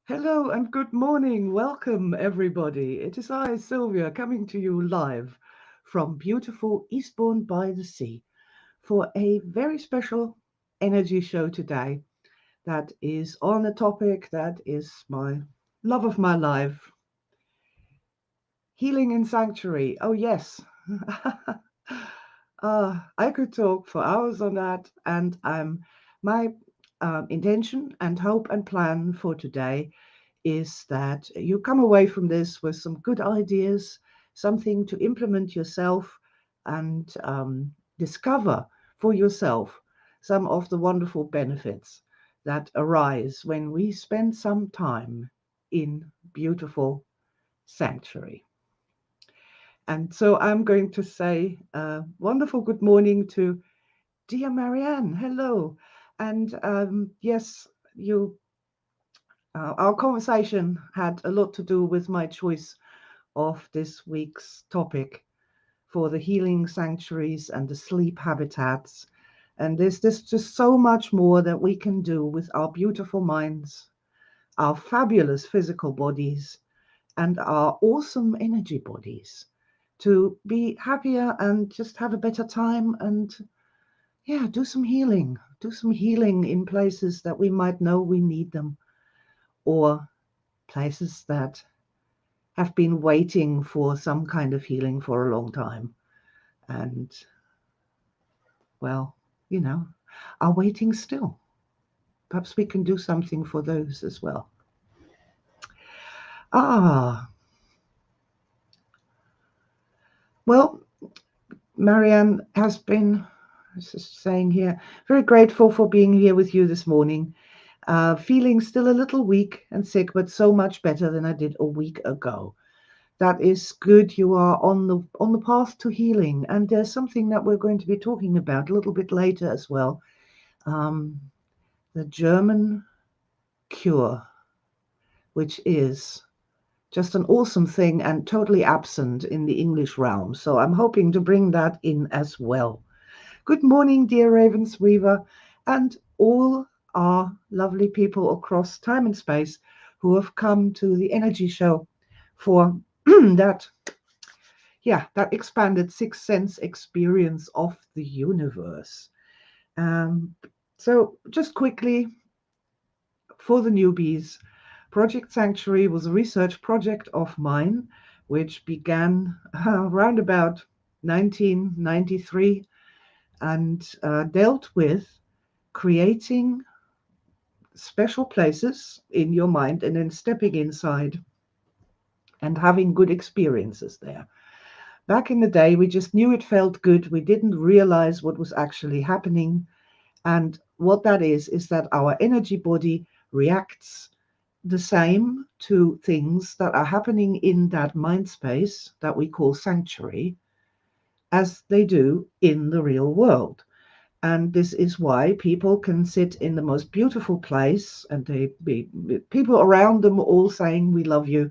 Hello and good morning. Welcome, everybody. It is I, Sylvia, coming to you live from beautiful Eastbourne by the Sea for a very special energy show today that is on a topic that is my love of my life. Healing in Sanctuary. Oh, yes. I could talk for hours on that, and my intention and hope and plan for today is that you come away from this with some good ideas, something to implement yourself, and discover for yourself some of the wonderful benefits that arise when we spend some time in beautiful sanctuary. And so I'm going to say a wonderful good morning to dear Marianne. Hello. And yes, our conversation had a lot to do with my choice of this week's topic for the healing sanctuaries and the sleep habitats. And there's just so much more that we can do with our beautiful minds, our fabulous physical bodies, and our awesome energy bodies to be happier and just have a better time and, yeah, do some healing in places that we might know we need them, or places that have been waiting for some kind of healing for a long time and, well, are waiting still. Perhaps we can do something for those as well. Well, Marianne has been, just saying here, very grateful for being here with you this morning. Feeling still a little weak and sick, but so much better than I did a week ago. That is good. You are on the path to healing, and there's something that we're going to be talking about a little bit later as well. The German cure, which is just an awesome thing and totally absent in the English realm. So I'm hoping to bring that in as well. Good morning, dear Ravens Weaver, and all our lovely people across time and space who have come to the energy show for that expanded sixth sense experience of the universe. So just quickly, for the newbies, Project Sanctuary was a research project of mine, which began around about 1993 and dealt with creating special places in your mind and then stepping inside and having good experiences there. Back in the day, we just knew it felt good. We didn't realize what was actually happening. And what that is that our energy body reacts the same to things that are happening in that mind space that we call sanctuary as they do in the real world. And this is why people can sit in the most beautiful place and people around them all saying we love you,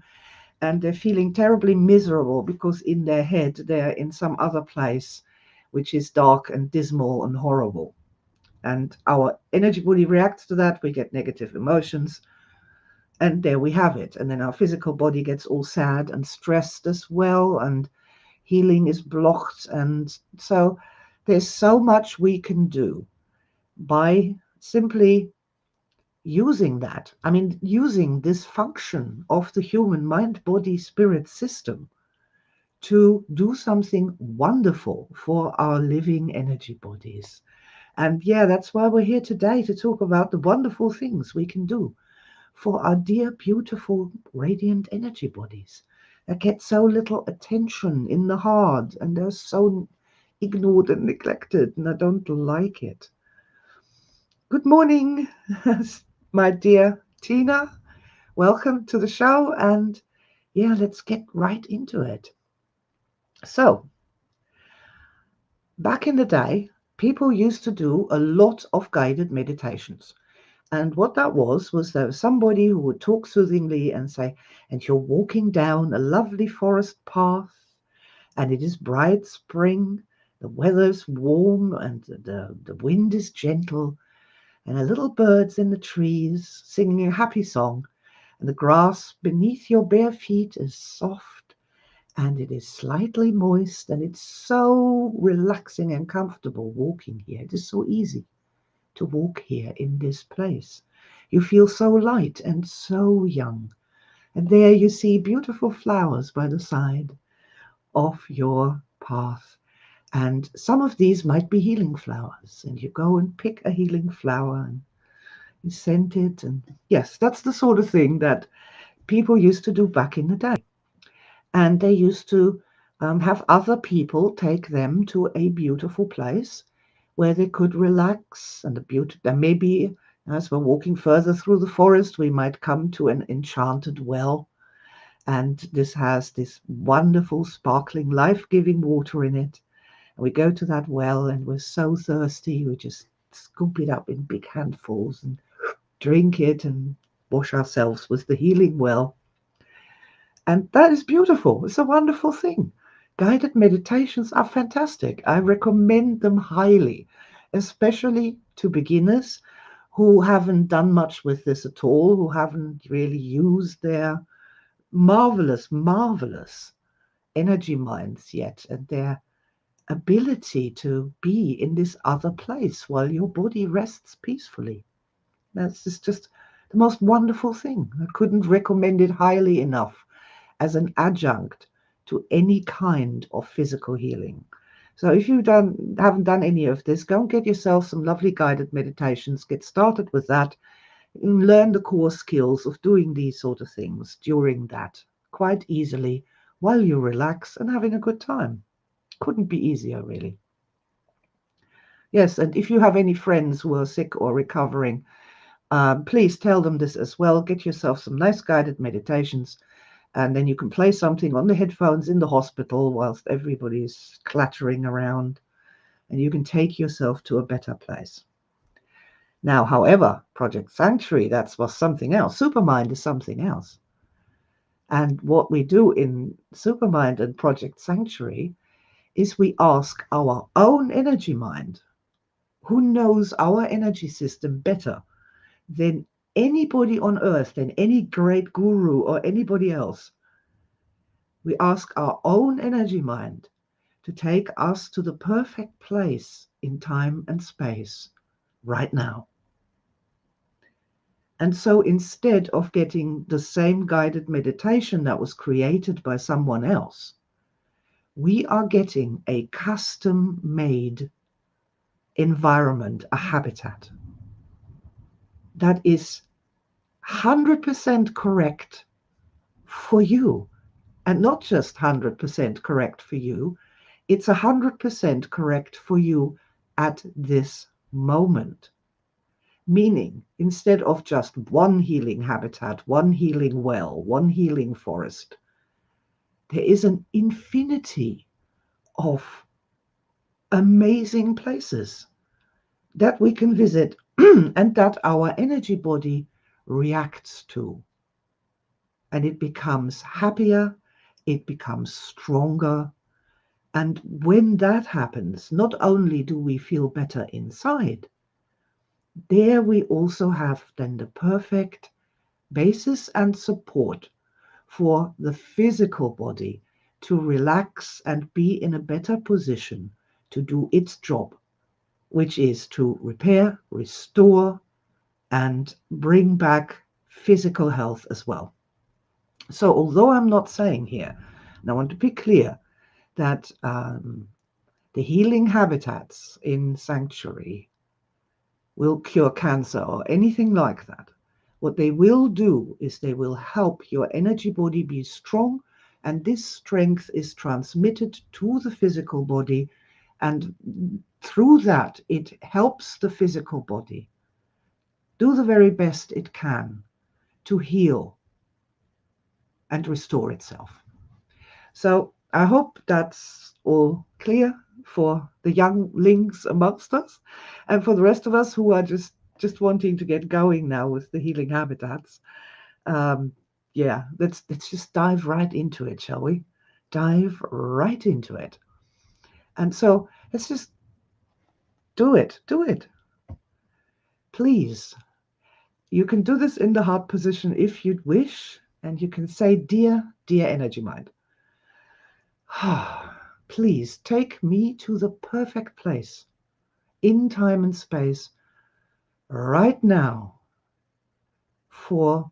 and they're feeling terribly miserable because in their head they're in some other place which is dark and dismal and horrible. And our energy body reacts to that. We get negative emotions, and there we have it. And then our physical body gets all sad and stressed as well, and healing is blocked. And so there's so much we can do by simply using that. I mean, using this function of the human mind, body, spirit system to do something wonderful for our living energy bodies. And yeah, that's why we're here today, to talk about the wonderful things we can do for our dear, beautiful, radiant energy bodies that get so little attention in the heart, and they're so ignored and neglected, and I don't like it. Good morning, my dear Tina. Welcome to the show, and yeah, let's get right into it. So, back in the day, people used to do a lot of guided meditations. And what that was there was somebody who would talk soothingly and say, and you're walking down a lovely forest path, and it is bright spring, the weather's warm, and the wind is gentle, and a little bird's in the trees singing a happy song, and the grass beneath your bare feet is soft and it is slightly moist, and it's so relaxing and comfortable walking here. It is so easy to walk here in this place. You feel so light and so young. And there you see beautiful flowers by the side of your path. And some of these might be healing flowers. And you go and pick a healing flower and you scent it. And yes, that's the sort of thing that people used to do back in the day. And they used to have other people take them to a beautiful place where they could relax. And maybe as we're walking further through the forest, we might come to an enchanted well, and this has this wonderful, sparkling, life-giving water in it. And we go to that well, and we're so thirsty, we just scoop it up in big handfuls and drink it and wash ourselves with the healing well. And that is beautiful. It's a wonderful thing. Guided meditations are fantastic. I recommend them highly, especially to beginners who haven't done much with this at all, who haven't really used their marvelous, marvelous energy minds yet, and their ability to be in this other place while your body rests peacefully. Just the most wonderful thing. I couldn't recommend it highly enough as an adjunct to any kind of physical healing. So if you haven't done any of this, go and get yourself some lovely guided meditations. Get started with that and learn the core skills of doing these sort of things during that quite easily while you relax and having a good time. Couldn't be easier, really. Yes, and if you have any friends who are sick or recovering, please tell them this as well. Get yourself some nice guided meditations, and then you can play something on the headphones in the hospital whilst everybody's clattering around, and you can take yourself to a better place. Now, however, Project Sanctuary, was something else. Supermind is something else. And what we do in Supermind and Project Sanctuary is we ask our own energy mind, who knows our energy system better than anybody on earth, than any great guru or anybody else. We ask our own energy mind to take us to the perfect place in time and space right now. And so instead of getting the same guided meditation that was created by someone else, we are getting a custom made environment, a habitat that is 100% correct for you. And not just 100% correct for you, it's 100% correct for you at this moment. Meaning, instead of just one healing habitat, one healing well, one healing forest, there is an infinity of amazing places that we can visit and that our energy body reacts to. And it becomes happier, it becomes stronger. And when that happens, not only do we feel better inside, there we also have then the perfect basis and support for the physical body to relax and be in a better position to do its job, which is to repair, restore, and bring back physical health as well. So, although I'm not saying here, and I want to be clear, that the healing habitats in Sanctuary will cure cancer or anything like that. What they will do is they will help your energy body be strong, and this strength is transmitted to the physical body, and through that it helps the physical body do the very best it can to heal and restore itself. So I hope that's all clear for the younglings amongst us, and for the rest of us who are just wanting to get going now with the healing habitats. Um, yeah, let's just dive right into it, shall we? Dive right into it. And so let's just do it. Do it. Please. You can do this in the heart position if you'd wish, and you can say, dear energy mind, please take me to the perfect place in time and space right now for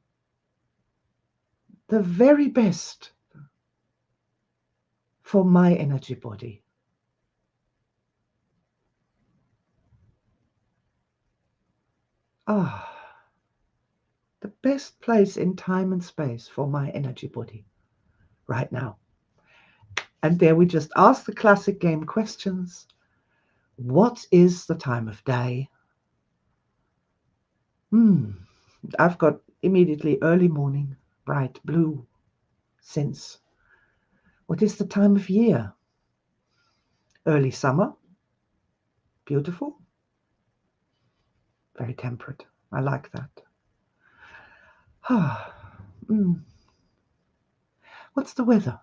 the very best for my energy body. The best place in time and space for my energy body right now. And there we just ask the classic game questions. What is the time of day? I've got immediately early morning, bright blue sense. What is the time of year? Early summer, beautiful, very temperate. I like that. What's the weather?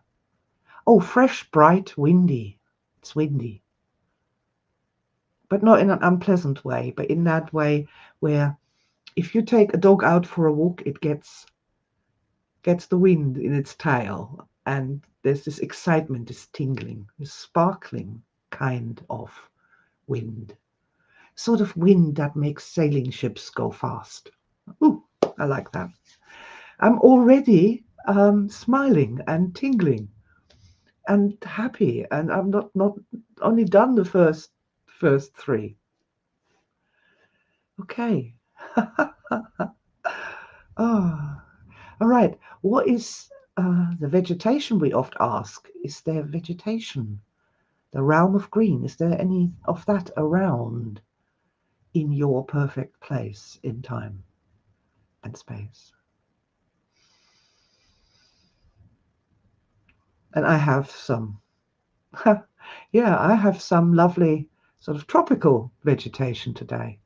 Oh, fresh, bright, windy. It's windy. But not in an unpleasant way, but in that way where if you take a dog out for a walk, it gets the wind in its tail, and there's this excitement, this tingling, this sparkling kind of wind. Sort of wind that makes sailing ships go fast. Ooh, I like that. I'm already smiling and tingling and happy, and I'm not only done the first three. Okay. Oh, all right. What is the vegetation? We oft ask. Is there vegetation? The realm of green. Is there any of that around in your perfect place in time and space? And I have some. Yeah, I have some lovely sort of tropical vegetation today,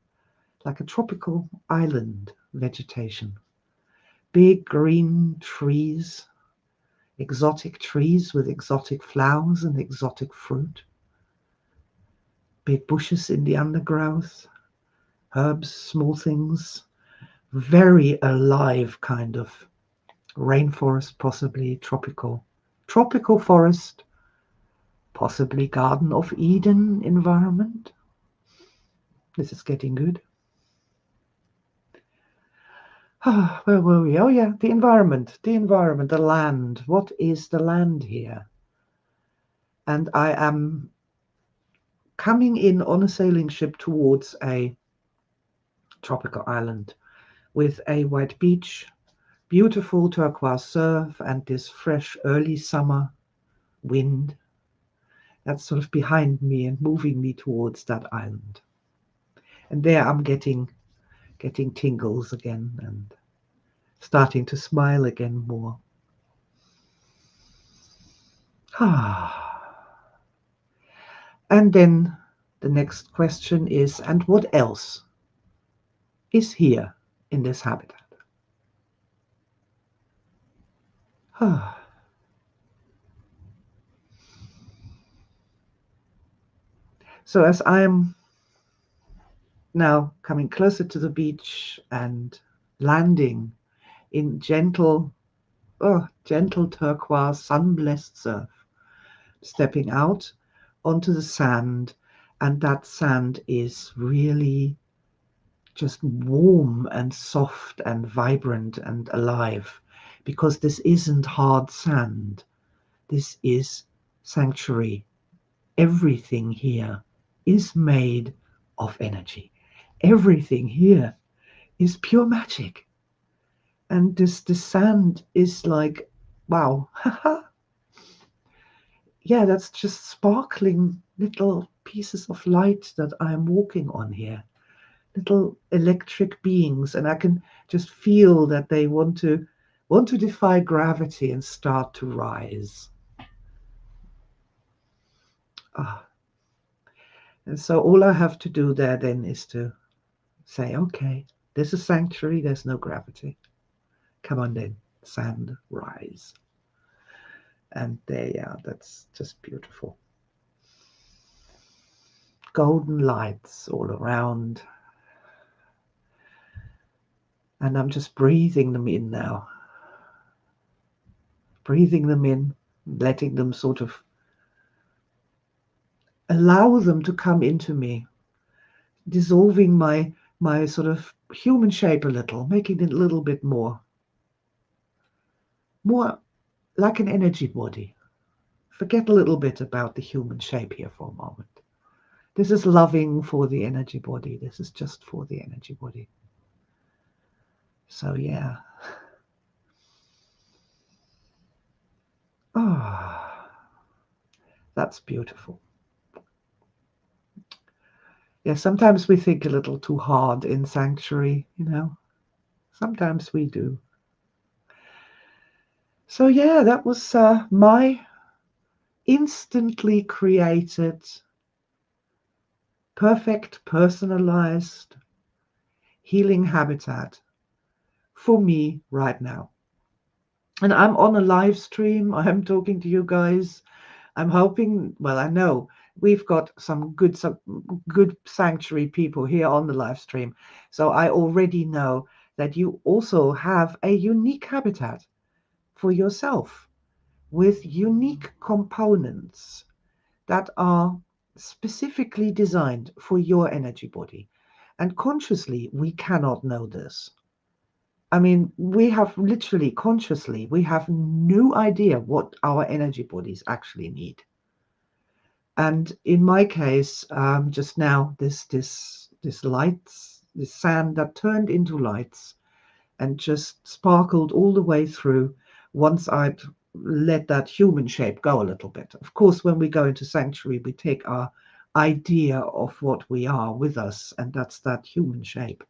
like a tropical island vegetation. Big green trees, exotic trees with exotic flowers and exotic fruit. Big bushes in the undergrowth, herbs, small things, very alive kind of rainforest, possibly tropical forest, possibly Garden of Eden environment. This is getting good. Where were we? Oh yeah, the environment, the land. What is the land here? And I am coming in on a sailing ship towards a tropical island with a white beach, beautiful turquoise surf, and this fresh early summer wind that's sort of behind me and moving me towards that island. And there I'm getting tingles again and starting to smile again more. And then the next question is, and what else is here in this habitat? So as I'm now coming closer to the beach and landing in gentle turquoise, sun-blessed surf, stepping out onto the sand, and that sand is really just warm and soft and vibrant and alive, because this isn't hard sand. This is sanctuary. Everything here is made of energy. Everything here is pure magic. And the sand is like, wow. Yeah, that's just sparkling little pieces of light that I'm walking on here. Little electric beings, and I can just feel that they want to Want to defy gravity and start to rise. Ah. And so all I have to do there then is to say, okay, this is sanctuary, there's no gravity. Come on then, sand, rise. And there, yeah, that's just beautiful. Golden lights all around. And I'm just breathing them in now. Breathing them in, letting them sort of allow them to come into me, dissolving my sort of human shape a little, making it a little bit more like an energy body. Forget a little bit about the human shape here for a moment. This is loving for the energy body. This is just for the energy body. So yeah. Ah, that's beautiful. Yeah, sometimes we think a little too hard in sanctuary, you know. Sometimes we do. So yeah, that was my instantly created, perfect, personalized healing habitat for me right now. And I'm on a live stream. I'm talking to you guys. I'm hoping, well, I know we've got some good sanctuary people here on the live stream. So I already know that you also have a unique habitat for yourself with unique components that are specifically designed for your energy body. And consciously, we cannot know this. I mean, we have literally consciously, we have no idea what our energy bodies actually need. And in my case, just now, this lights, this sand that turned into lights and just sparkled all the way through once I'd let that human shape go a little bit. Of course, when we go into sanctuary, we take our idea of what we are with us, and that's that human shape.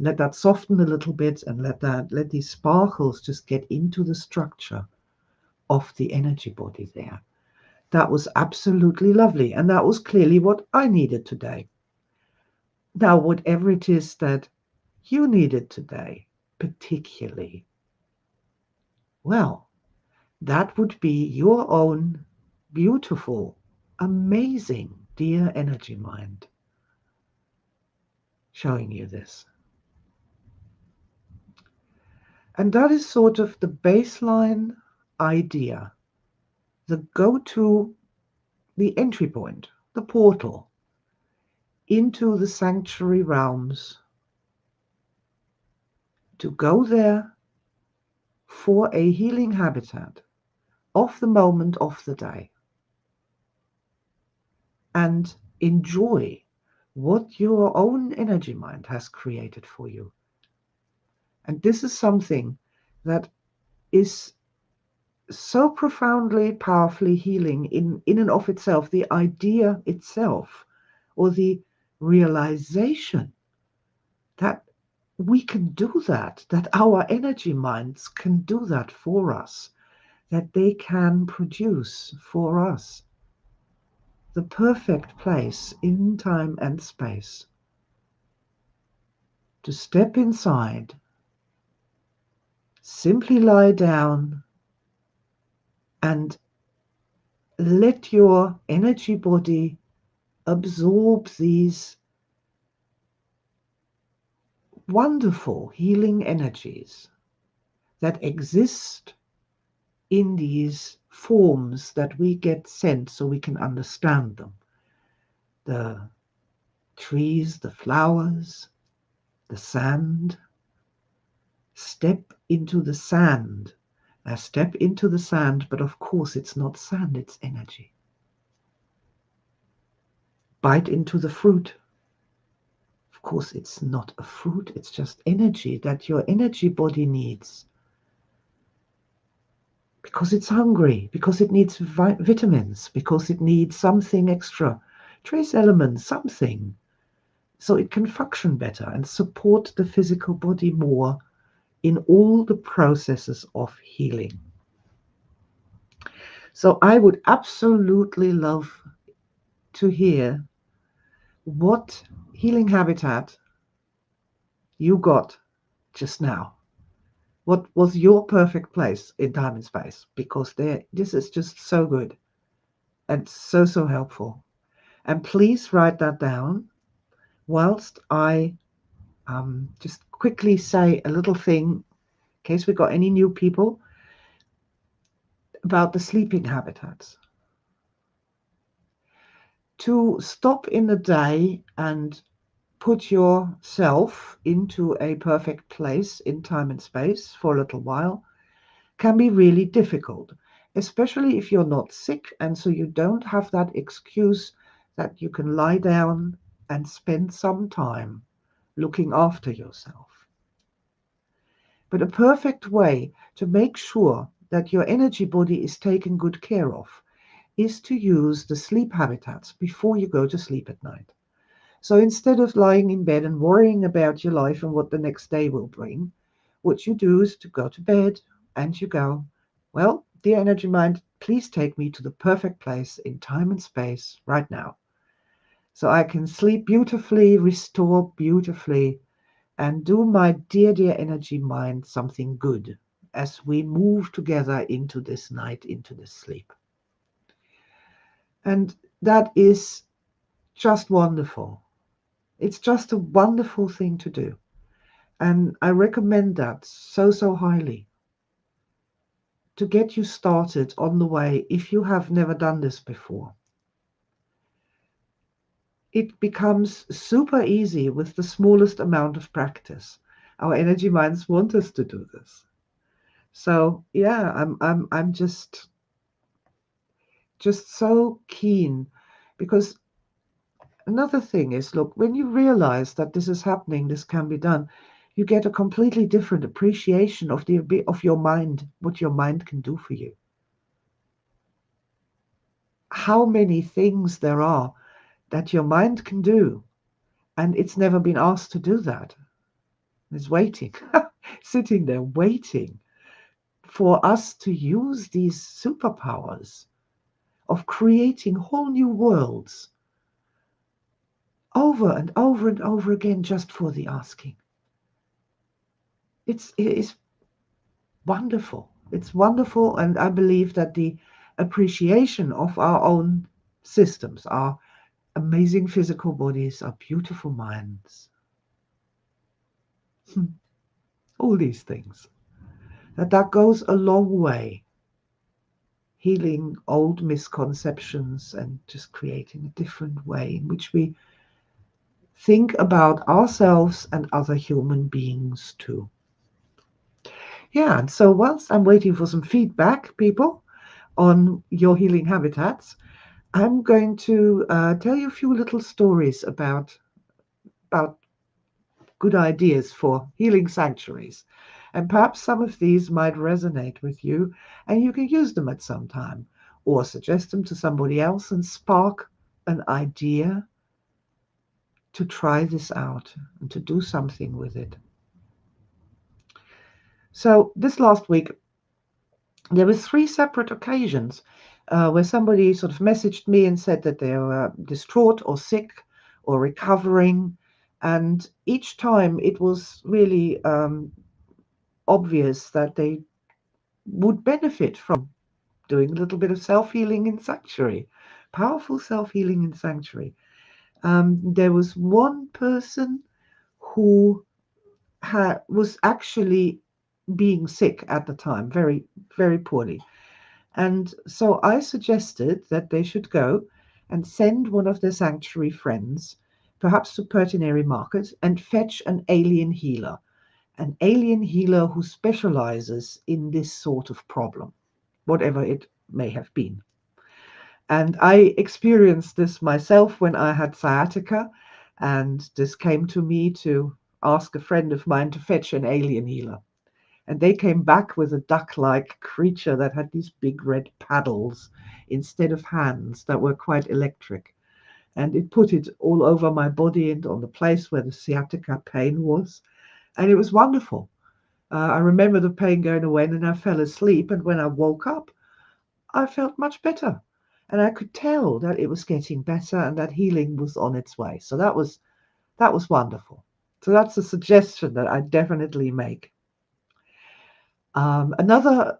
Let that soften a little bit and let these sparkles just get into the structure of the energy body there. That was absolutely lovely. And that was clearly what I needed today. Now, whatever it is that you needed today, particularly, well, that would be your own beautiful, amazing, dear energy mind showing you this. And that is sort of the baseline idea, the go-to, the entry point, the portal into the sanctuary realms, to go there for a healing habitat of the moment of the day and enjoy what your own energy mind has created for you. And this is something that is so profoundly, powerfully healing in and of itself, the idea itself, or the realization that we can do that our energy minds can do that for us, that they can produce for us the perfect place in time and space to step inside, simply lie down and let your energy body absorb these wonderful healing energies that exist in these forms that we get sent so we can understand them. The trees, the flowers, the sand. Step into the sand. Now step into the sand, but of course it's not sand, it's energy. Bite into the fruit. Of course it's not a fruit, it's just energy that your energy body needs. Because it's hungry, because it needs vitamins, because it needs something extra, trace elements, something, so it can function better and support the physical body more in all the processes of healing. So I would absolutely love to hear what healing habitat you got just now. What was your perfect place in time and space? Because this is just so good and so, so helpful. And please write that down whilst I just quickly say a little thing in case we got any new people about the sleeping habitats. To stop in the day and put yourself into a perfect place in time and space for a little while can be really difficult, especially if you're not sick and so you don't have that excuse that you can lie down and spend some time looking after yourself. But a perfect way to make sure that your energy body is taken good care of is to use the sleep habitats before you go to sleep at night. So instead of lying in bed and worrying about your life and what the next day will bring, what you do is to go to bed and you go, well, dear energy mind, please take me to the perfect place in time and space right now. So I can sleep beautifully, restore beautifully, and do my dear, dear energy mind something good as we move together into this night, into this sleep. And that is just wonderful. It's just a wonderful thing to do. And I recommend that so, so highly to get you started on the way if you have never done this before. It becomes super easy with the smallest amount of practice. Our energy minds want us to do this. So yeah, I'm just so keen because another thing is, look, when you realize that this is happening, this can be done, you get a completely different appreciation of your mind, what your mind can do for you. How many things there are that your mind can do, and it's never been asked to do that. It's waiting, sitting there waiting for us to use these superpowers of creating whole new worlds over and over and over again just for the asking. It is wonderful. It's wonderful, and I believe that the appreciation of our own systems, our amazing physical bodies, our beautiful minds, all these things, that goes a long way healing old misconceptions and just creating a different way in which we think about ourselves and other human beings too. Yeah, and so whilst I'm waiting for some feedback, people, on your healing habitats, I'm going to tell you a few little stories about good ideas for healing sanctuaries. And perhaps some of these might resonate with you, and you can use them at some time, or suggest them to somebody else and spark an idea to try this out and to do something with it. So this last week, there were 3 separate occasions where somebody sort of messaged me and said that they were distraught or sick or recovering. And each time it was really obvious that they would benefit from doing a little bit of self-healing in sanctuary, powerful self-healing in sanctuary. There was one person who was actually being sick at the time, very, very poorly. And so I suggested that they should go and send one of their sanctuary friends, perhaps to Pertinary Market, and fetch an alien healer who specializes in this sort of problem, whatever it may have been. And I experienced this myself when I had sciatica, and this came to me to ask a friend of mine to fetch an alien healer. And they came back with a duck-like creature that had these big red paddles instead of hands that were quite electric. And it put it all over my body and on the place where the sciatica pain was. And it was wonderful. I remember the pain going away, and then I fell asleep. And when I woke up, I felt much better. And I could tell that it was getting better and that healing was on its way. So that was wonderful. So that's a suggestion that I definitely make. Another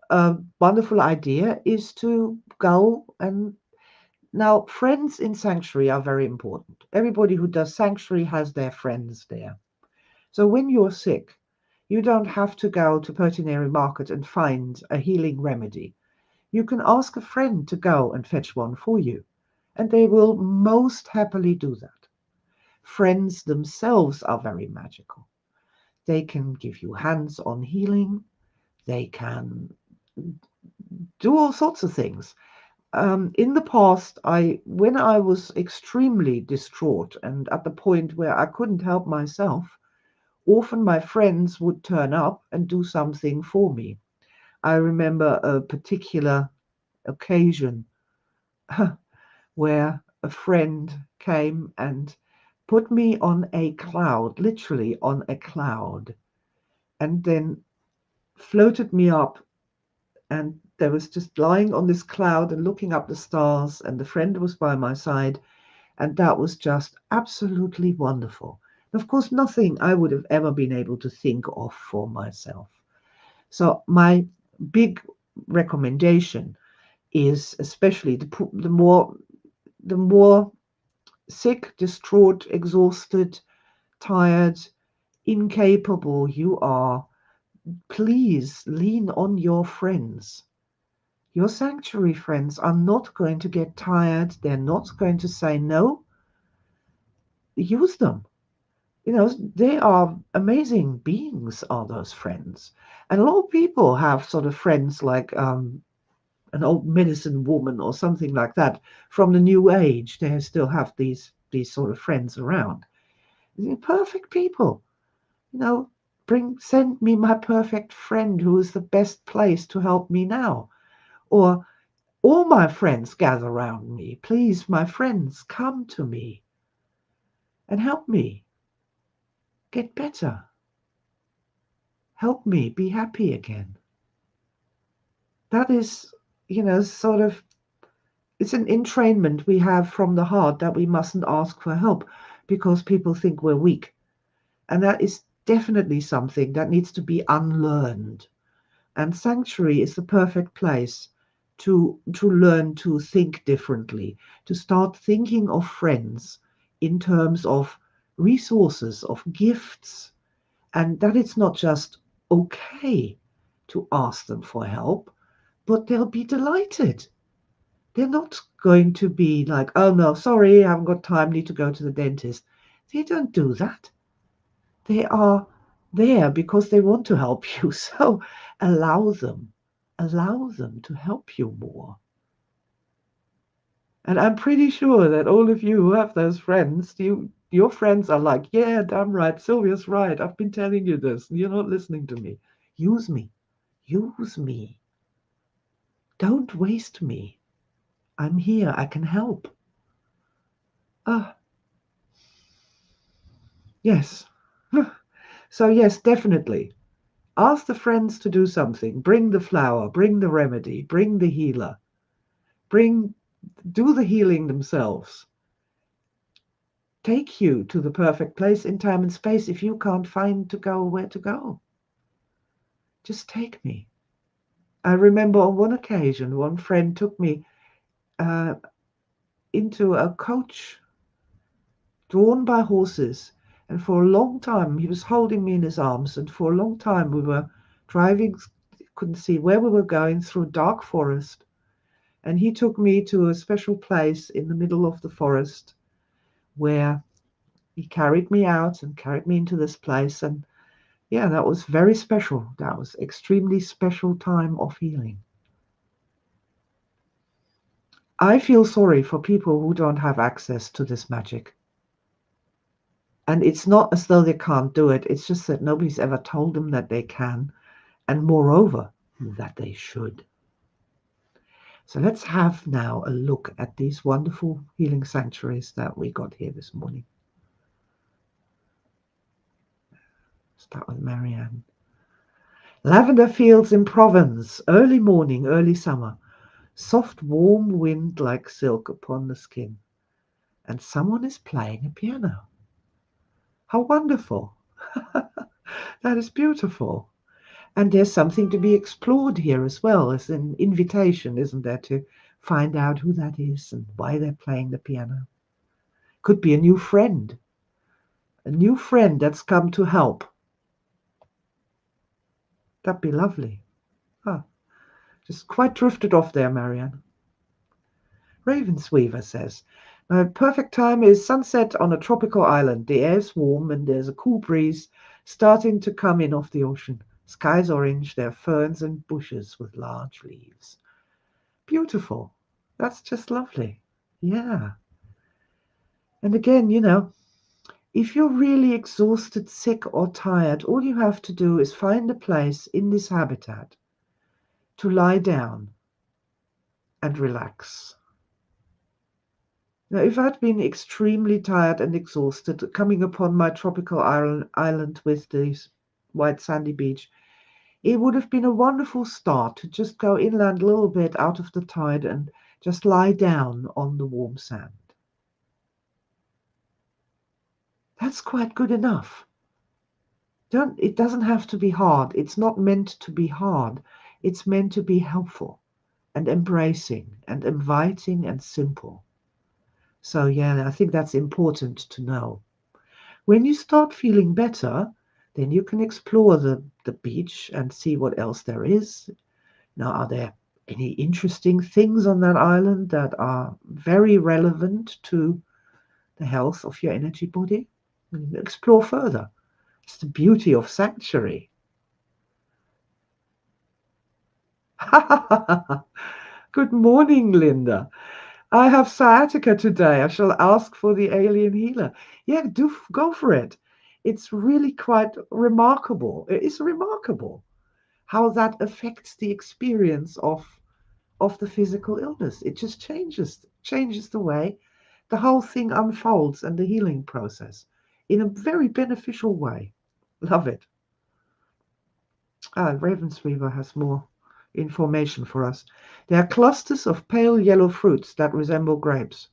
wonderful idea is to go and now friends in sanctuary are very important. Everybody who does sanctuary has their friends there. So when you're sick, you don't have to go to Pertinary Market and find a healing remedy. You can ask a friend to go and fetch one for you, and they will most happily do that. Friends themselves are very magical. They can give you hands-on healing. They can do all sorts of things. In the past, when I was extremely distraught and at the point where I couldn't help myself, often my friends would turn up and do something for me. I remember a particular occasion where a friend came and put me on a cloud, literally on a cloud, and then floated me up. And there was just lying on this cloud and looking up the stars, and the friend was by my side, and that was just absolutely wonderful. Of course, nothing I would have ever been able to think of for myself. So my big recommendation is, especially the more sick, distraught, exhausted, tired, incapable you are, please lean on your friends. Your sanctuary friends are not going to get tired. They're not going to say no. Use them. They are amazing beings, are those friends. And a lot of people have sort of friends like an old medicine woman or something like that from the New Age. They still have these sort of friends around. They're perfect people. You know, send me my perfect friend who is the best place to help me now. Or all my friends gather around me. Please, my friends, come to me and help me get better. Help me be happy again. That is, sort of, it's an entrainment we have from the heart that we mustn't ask for help because people think we're weak. And that is definitely something that needs to be unlearned. And sanctuary is the perfect place to learn to think differently, to start thinking of friends in terms of resources, of gifts, and that it's not just okay to ask them for help, but they'll be delighted. They're not going to be like, oh no, sorry, I haven't got time, need to go to the dentist. They don't do that. They are there because they want to help you. So allow them. Allow them to help you more. And I'm pretty sure that all of you who have those friends, your friends are like, yeah, damn right, Sylvia's right. I've been telling you this. You're not listening to me. Use me. Use me. Don't waste me. I'm here. I can help. Ah, yes. So yes, definitely. Ask the friends to do something. Bring the flower, bring the remedy, bring the healer. Do the healing themselves. Take you to the perfect place in time and space if you can't find to go where to go. Just take me. I remember on one occasion, one friend took me uh, into a coach drawn by horses. And for a long time, he was holding me in his arms. And for a long time, we were driving, couldn't see where we were going, through dark forest. And he took me to a special place in the middle of the forest where he carried me out and carried me into this place. And yeah, that was very special. That was extremely special time of healing. I feel sorry for people who don't have access to this magic. And it's not as though they can't do it. It's just that nobody's ever told them that they can. And moreover, that they should. So let's have now a look at these wonderful healing sanctuaries that we got here this morning. Start with Marianne. Lavender fields in Provence, early morning, early summer. Soft, warm wind like silk upon the skin. And someone is playing a piano. How wonderful! That is beautiful. And there's something to be explored here as well as an invitation, isn't there, to find out who that is and why they're playing the piano. Could be a new friend that's come to help. That'd be lovely. Ah, just quite drifted off there, Marianne. Ravensweaver says, my perfect time is sunset on a tropical island. The air's warm and there's a cool breeze starting to come in off the ocean. Sky's orange, there are ferns and bushes with large leaves. Beautiful. That's just lovely. Yeah. And again, if you're really exhausted, sick, or tired, all you have to do is find a place in this habitat to lie down and relax. Now, if I'd been extremely tired and exhausted, coming upon my tropical island with this white sandy beach, it would have been a wonderful start to just go inland a little bit out of the tide and just lie down on the warm sand. That's quite good enough. It doesn't have to be hard. It's not meant to be hard. It's meant to be helpful and embracing and inviting and simple. So yeah, I think that's important to know. When you start feeling better, then you can explore the beach and see what else there is. Now, are there any interesting things on that island that are very relevant to the health of your energy body? Explore further. It's the beauty of sanctuary. Good morning, Linda. I have sciatica today. I shall ask for the alien healer. Yeah, do go for it. It's really quite remarkable. It is remarkable how that affects the experience of the physical illness. It just changes the way the whole thing unfolds and the healing process in a very beneficial way. Love it. Ravensweaver has more information for us. There are clusters of pale yellow fruits that resemble grapes.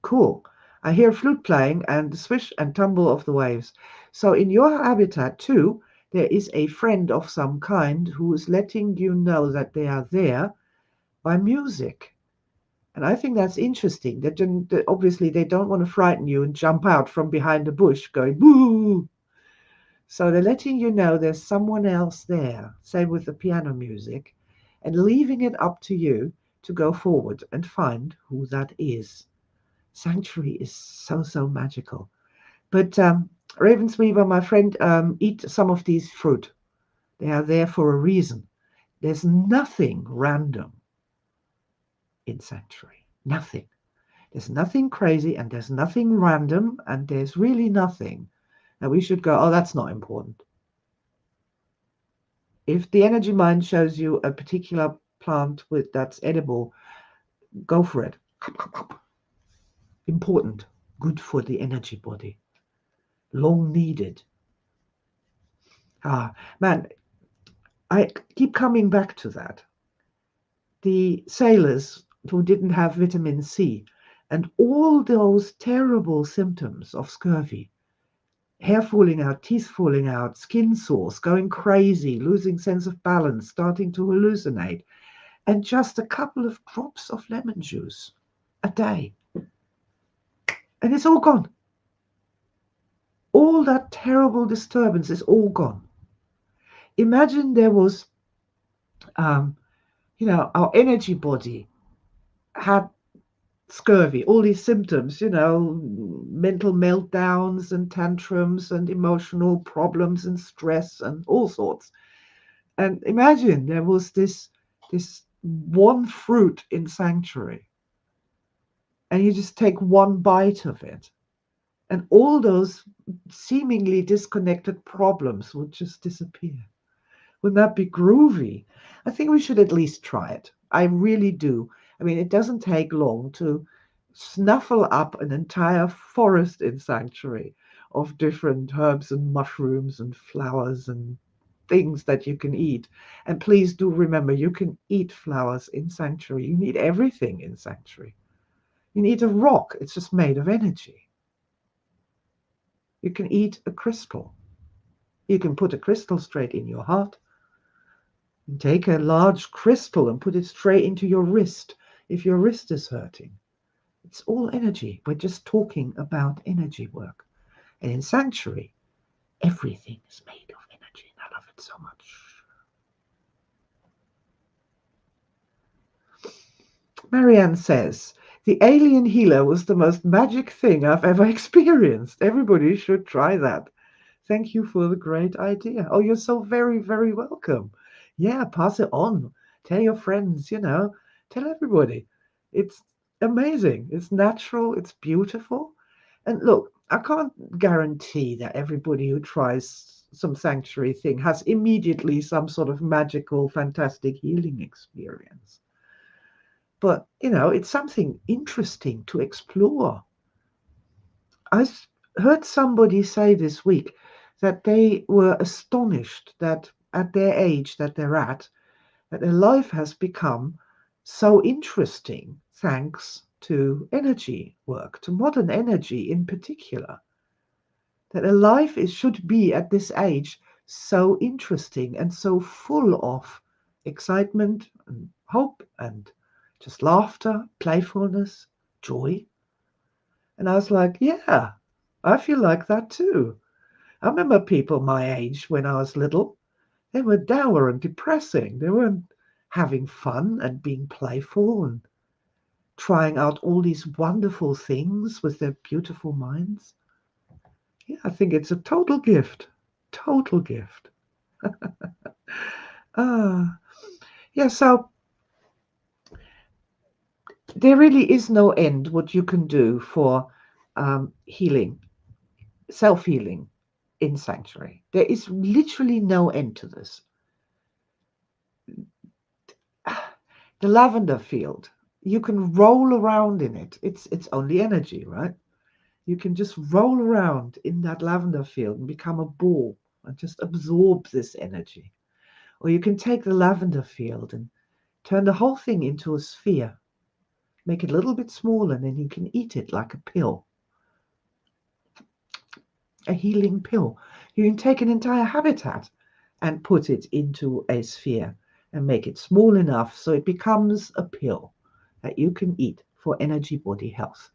Cool. I hear flute playing and the swish and tumble of the waves. So in your habitat too, there is a friend of some kind who is letting you know that they are there by music. And I think that's interesting. That obviously they don't want to frighten you and jump out from behind a bush going boo. So they're letting you know there's someone else there, say with the piano music, and leaving it up to you to go forward and find who that is. Sanctuary is so, so magical. But Ravensweaver, my friend, eat some of these fruit. They are there for a reason. There's nothing random in Sanctuary. Nothing. There's nothing crazy and there's nothing random and there's really nothing that we should go, oh, that's not important. If the energy mind shows you a particular plant that's edible, go for it. Important. Good for the energy body. Long needed. Man, I keep coming back to that. The sailors who didn't have vitamin C and all those terrible symptoms of scurvy, hair falling out, teeth falling out, skin sores, going crazy, losing sense of balance, starting to hallucinate, and just a couple of drops of lemon juice a day. And it's all gone. All that terrible disturbance is all gone. Imagine there was, our energy body had scurvy, all these symptoms, mental meltdowns and tantrums and emotional problems and stress and all sorts. And imagine there was this one fruit in Sanctuary, and you just take one bite of it, and all those seemingly disconnected problems would just disappear. Wouldn't that be groovy? I think we should at least try it. I really do. I mean, it doesn't take long to snuffle up an entire forest in Sanctuary of different herbs and mushrooms and flowers and things that you can eat. And please do remember, you can eat flowers in Sanctuary. You can eat everything in Sanctuary. You can eat a rock. It's just made of energy. You can eat a crystal. You can put a crystal straight in your heart. And take a large crystal and put it straight into your wrist if your wrist is hurting. It's all energy. We're just talking about energy work. And in Sanctuary, everything is made of energy. I love it so much. Marianne says, the alien healer was the most magic thing I've ever experienced. Everybody should try that. Thank you for the great idea. Oh, you're so very, very welcome. Yeah, pass it on. Tell your friends, tell everybody. It's amazing. It's natural. It's beautiful. And look, I can't guarantee that everybody who tries some Sanctuary thing has immediately some sort of magical, fantastic healing experience. But, it's something interesting to explore. I heard somebody say this week that they were astonished that at their age that they're at, that their life has become so interesting thanks to energy work, to modern energy in particular. That their life should be at this age so interesting and so full of excitement and hope and just laughter, playfulness, joy. And I was like, yeah, I feel like that too. I remember people my age when I was little. They were dour and depressing. They weren't having fun and being playful and trying out all these wonderful things with their beautiful minds. Yeah, I think it's a total gift. Total gift. Yeah, so there really is no end what you can do for healing, self-healing in Sanctuary. There is literally no end to this. The lavender field, you can roll around in it. It's only energy, right? You can just roll around in that lavender field and become a ball and just absorb this energy. Or you can take the lavender field and turn the whole thing into a sphere. Make it a little bit smaller, and then you can eat it like a pill. A healing pill. You can take an entire habitat and put it into a sphere and make it small enough so it becomes a pill that you can eat for energy body health.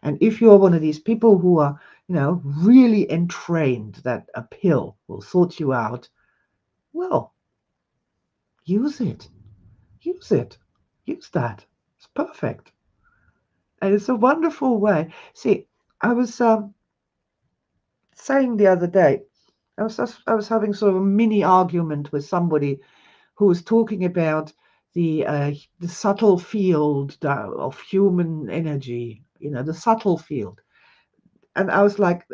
And if you're one of these people who are, really entrained that a pill will sort you out, well, use it. Use it. Use that. It's perfect. And it's a wonderful way. See, I was saying the other day, I was having sort of a mini argument with somebody who was talking about the subtle field of human energy, the subtle field. And I was like,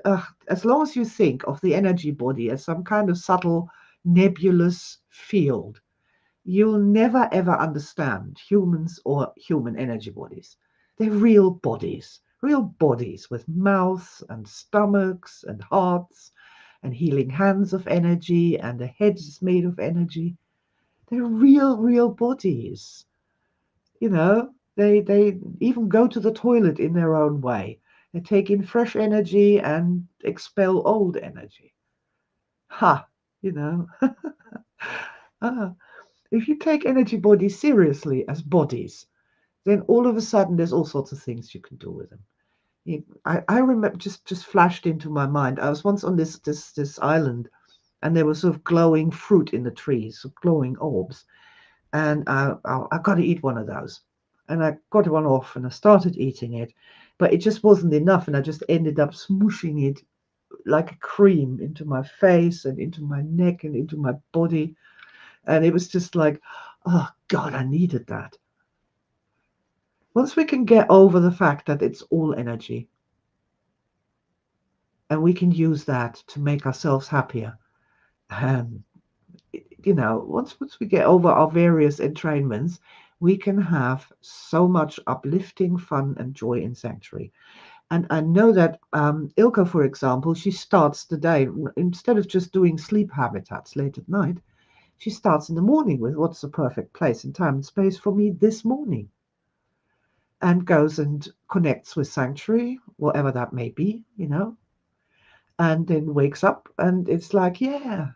as long as you think of the energy body as some kind of subtle nebulous field, you'll never ever understand humans or human energy bodies. They're real bodies with mouths and stomachs and hearts and healing hands of energy and the heads made of energy. They're real bodies. They even go to the toilet in their own way. They take in fresh energy and expel old energy. Ha, ah, if you take energy bodies seriously as bodies, then all of a sudden there's all sorts of things you can do with them. I remember just flashed into my mind. I was once on this island, and there was sort of glowing fruit in the trees, so glowing orbs, and I got to eat one of those, and I got one off, and I started eating it, but it just wasn't enough, and I just ended up smooshing it like a cream into my face and into my neck and into my body, and it was just like, oh God, I needed that. Once we can get over the fact that it's all energy, and we can use that to make ourselves happier, once we get over our various entrainments, we can have so much uplifting fun and joy in Sanctuary. And I know that Ilka, for example, she starts the day, instead of just doing sleep habitats late at night, she starts in the morning with what's the perfect place and time and space for me this morning, and goes and connects with sanctuary, whatever that may be, and then wakes up and it's like, yeah,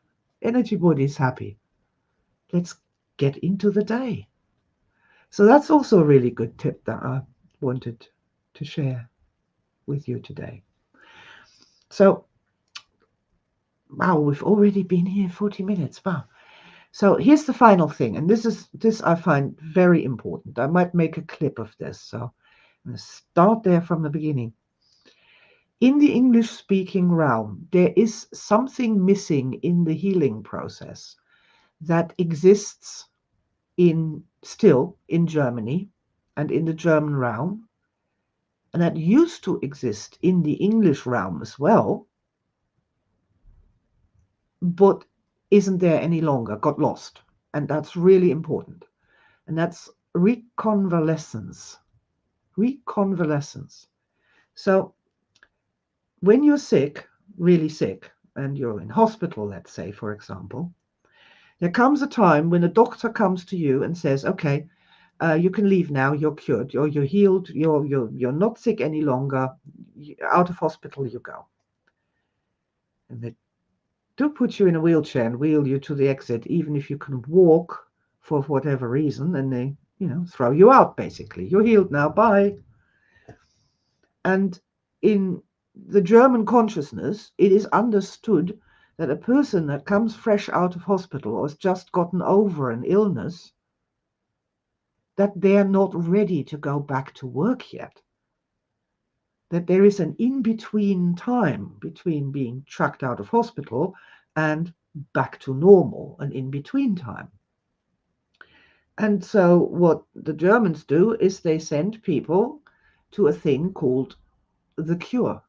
energy body is happy. Let's get into the day. So that's also a really good tip that I wanted to share with you today. So, wow, we've already been here 40 minutes. Wow. So here's the final thing, and this I find very important. I might make a clip of this, so I'm going to start there from the beginning. In the English-speaking realm, there is something missing in the healing process that exists still in Germany and in the German realm, and that used to exist in the English realm as well, but isn't there any longer, got lost. And that's really important. And that's reconvalescence. Reconvalescence. So when you're sick, really sick, and you're in hospital, let's say, for example, there comes a time when a doctor comes to you and says, okay, you can leave now, you're cured, you're healed, you're not sick any longer, out of hospital you go. And they do put you in a wheelchair and wheel you to the exit, even if you can walk for whatever reason, and they, throw you out, basically. You're healed now, bye. And in the German consciousness, it is understood that a person that comes fresh out of hospital or has just gotten over an illness, that they're not ready to go back to work yet. That there is an in-between time between being chucked out of hospital and back to normal, an in-between time. And so what the Germans do is they send people to a thing called the cure,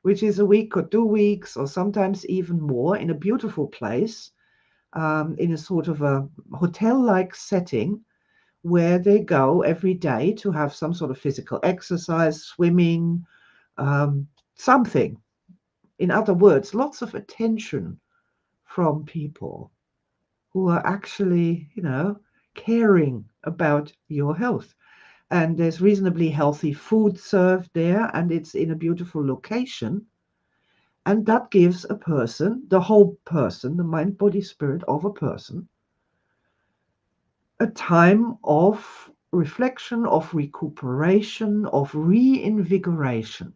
which is a week or 2 weeks or sometimes even more in a beautiful place, in a sort of a hotel-like setting, where they go every day to have some sort of physical exercise, swimming, something. In other words, lots of attention from people who are actually, caring about your health. And there's reasonably healthy food served there, and it's in a beautiful location. And that gives a person, the whole person, the mind, body, spirit of a person, a time of reflection, of recuperation, of reinvigoration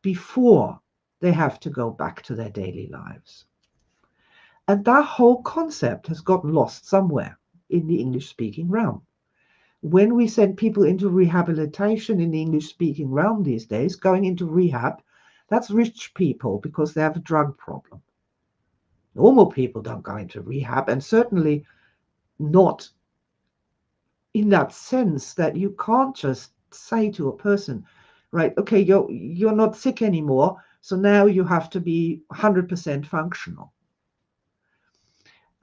before they have to go back to their daily lives. And that whole concept has gotten lost somewhere in the English-speaking realm. When we send people into rehabilitation in the English-speaking realm these days, going into rehab, that's rich people because they have a drug problem. Normal people don't go into rehab, and certainly not in that sense that you can't just say to a person, right, okay, you're not sick anymore, so now you have to be 100% functional.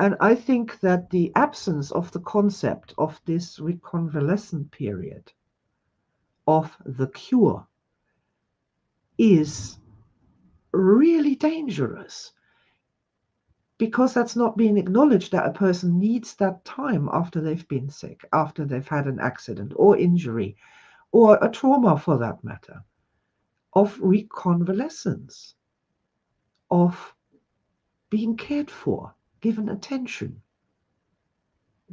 And I think that the absence of the concept of this reconvalescent period, of the cure, is really dangerous, because that's not being acknowledged, that a person needs that time after they've been sick, after they've had an accident or injury, or a trauma for that matter, of reconvalescence, of being cared for, given attention,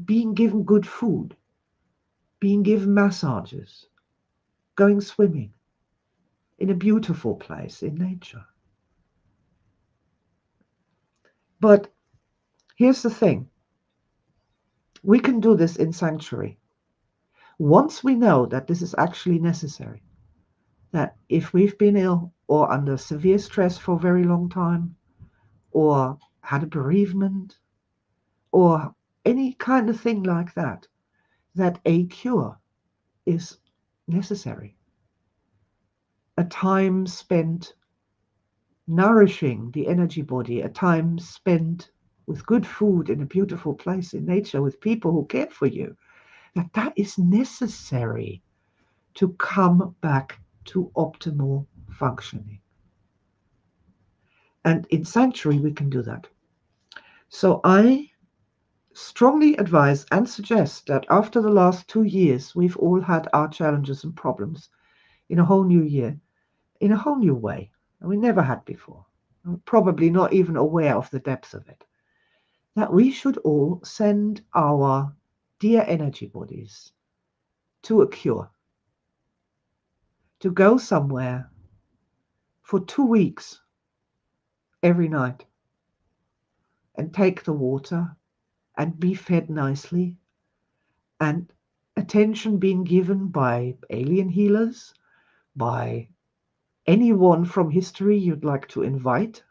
being given good food, being given massages, going swimming in a beautiful place in nature. But here's the thing. We can do this in sanctuary. Once we know that this is actually necessary, that if we've been ill or under severe stress for a very long time, or had a bereavement, or any kind of thing like that, that a cure is necessary. A time spent nourishing the energy body, a time spent with good food in a beautiful place in nature with people who care for you, that is necessary to come back to optimal functioning. And in Sanctuary, we can do that. So I strongly advise and suggest that after the last 2 years, we've all had our challenges and problems in a whole new year, in a whole new way, and we never had before. We're probably not even aware of the depth of it. That we should all send our dear energy bodies to a cure, to go somewhere for 2 weeks every night and take the water and be fed nicely, and attention being given by alien healers, by anyone from history you'd like to invite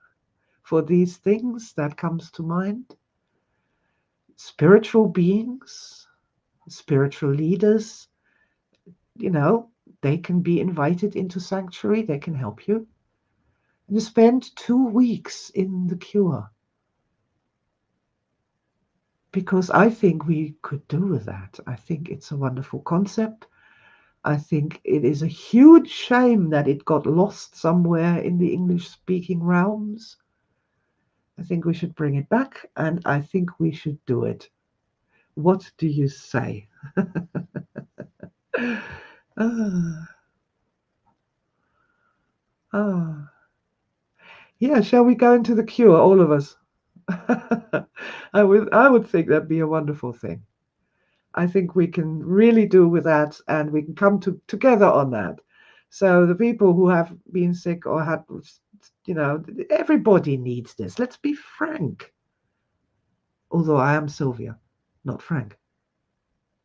for these things that comes to mind, spiritual beings, spiritual leaders, they can be invited into Sanctuary, they can help you. And you spend 2 weeks in the cure. Because I think we could do with that. I think it's a wonderful concept. I think it is a huge shame that it got lost somewhere in the English-speaking realms. I think we should bring it back, and I think we should do it. What do you say? ah, ah. Yeah, shall we go into the cure, all of us? I would think that'd be a wonderful thing. I think we can really do with that, and we can come together on that. So the people who have been sick or had, everybody needs this. Let's be frank. Although I am Sylvia, not Frank.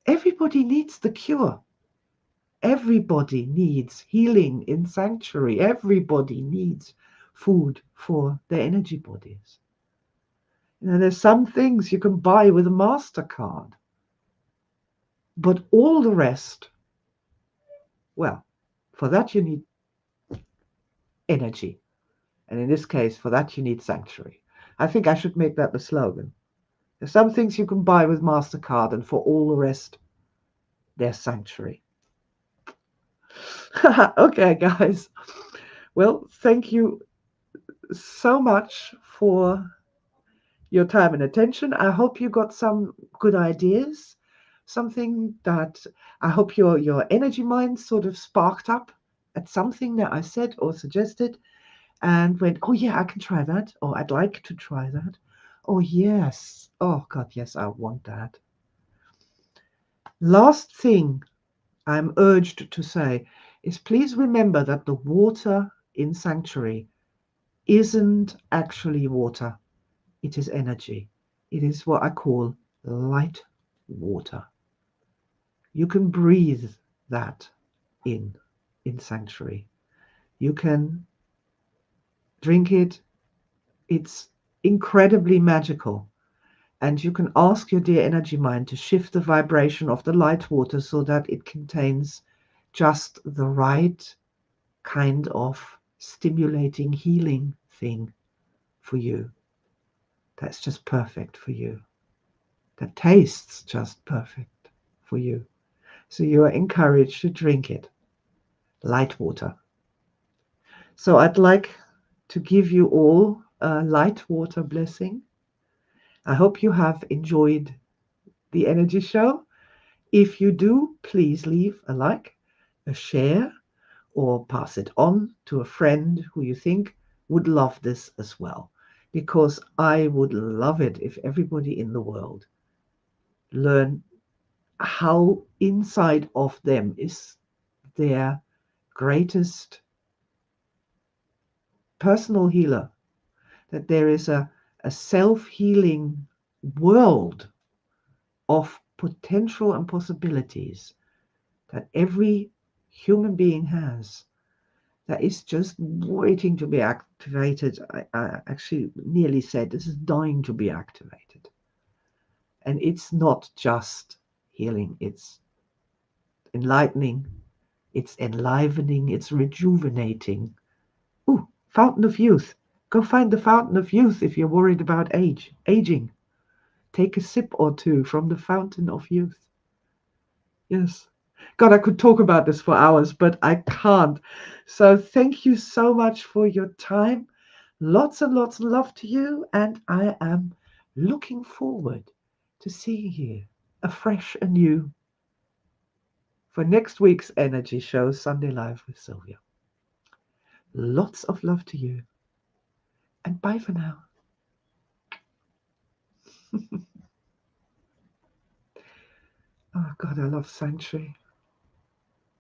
Everybody needs the cure. Everybody needs healing in Sanctuary. Everybody needs food for their energy bodies. There's some things you can buy with a MasterCard. But all the rest, well, for that you need energy. And in this case, for that you need Sanctuary. I think I should make that the slogan. There's some things you can buy with MasterCard, and for all the rest, there's Sanctuary. Okay, guys. Well, thank you so much for your time and attention. I hope you got some good ideas, something that I hope your energy mind sort of sparked up at something that I said or suggested and went, oh yeah, I can try that, or I'd like to try that. Oh yes, oh God, yes, I want that. Last thing I'm urged to say is please remember that the water in Sanctuary isn't actually water. It is energy. It is what I call light water. You can breathe that in Sanctuary. You can drink it. It's incredibly magical. And you can ask your dear energy mind to shift the vibration of the light water so that it contains just the right kind of stimulating, healing thing for you. That's just perfect for you. That tastes just perfect for you. So you are encouraged to drink it. Light water. So I'd like to give you all a light water blessing. I hope you have enjoyed the energy show. If you do, please leave a like, a share, or pass it on to a friend who you think would love this as well. Because I would love it if everybody in the world learn how inside of them is their greatest personal healer, that there is a self-healing world of potential and possibilities that every human being has, that is just waiting to be activated. I actually nearly said this is dying to be activated. And it's not just healing, it's enlightening, it's enlivening, it's rejuvenating. Ooh, Fountain of Youth. Go find the Fountain of Youth if you're worried about aging. Take a sip or two from the Fountain of Youth. Yes. God, I could talk about this for hours, but I can't. So thank you so much for your time. Lots and lots of love to you. And I am looking forward to seeing you afresh and new for next week's Energy Show, Sunday Live with Sylvia. Lots of love to you. And bye for now. Oh, God, I love Sanctuary.